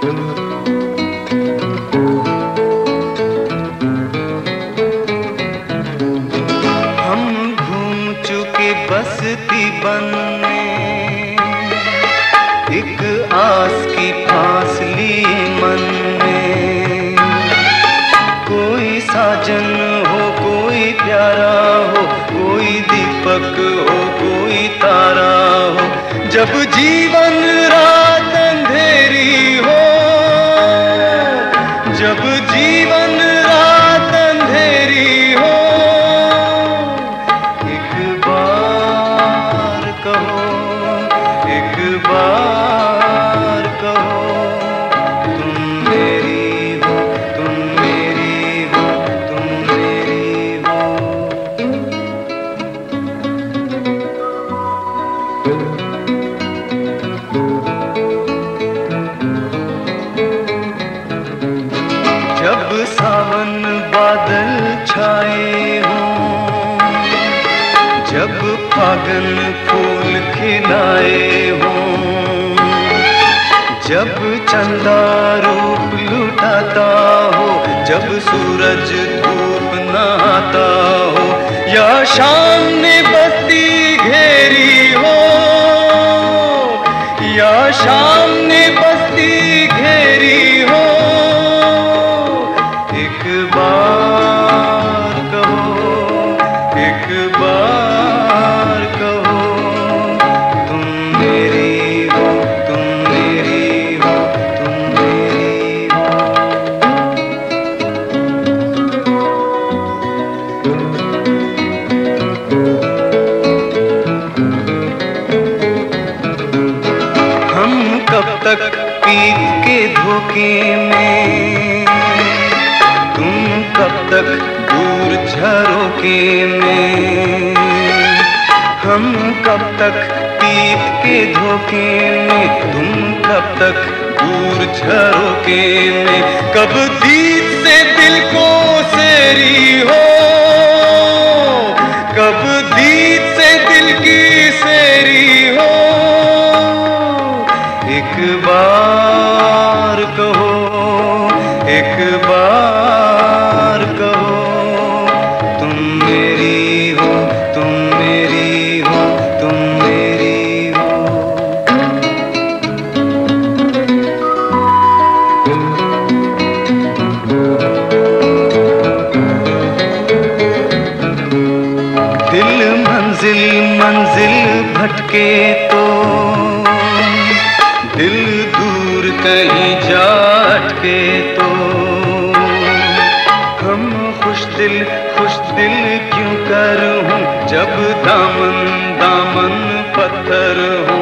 हम घूम चुके बस्ती बनने, एक आस की फासली मन में। कोई साजन हो, कोई प्यारा हो, कोई दीपक हो, कोई तारा हो। जब जीवन रात अंधेरी हो, जब जीवन रात अंधेरी हो, एक बार कहो, एक बार कहो, तुम मेरी हो, तुम मेरी हो, तुम मेरी हो। जब सावन बादल छाए हों, जब फागुन फूल खिलाए हों, जब चंदा रूप लुटाता हो, जब सूरज धूप नहाता हो, या शाम ने बस्ती घेरी हो, या शाम ने बस्ती घेरी हो, एक बार कहो, एक बार कहो, तुम मेरी हो, तुम मेरी हो, तुम मेरी हो। हम कब तक पीत के धोखे में, तुम कब तक दूर झरोके में। हम कब तक पीत के धोखे में, तुम कब तक दूर झरोके में। कब दीद से दिल को सेरी हो, कब दीद से दिल की सेरी हो, एक बार कहो, एक बार कहो, तुम मेरी हो, तुम मेरी हो, तुम मेरी हो। दिल मंजिल मंजिल भटके तो, दिल दूर कहीं जा अटके तो, हम खुश दिल क्यों कर हूँ, जब दामन दामन पत्थर हूँ।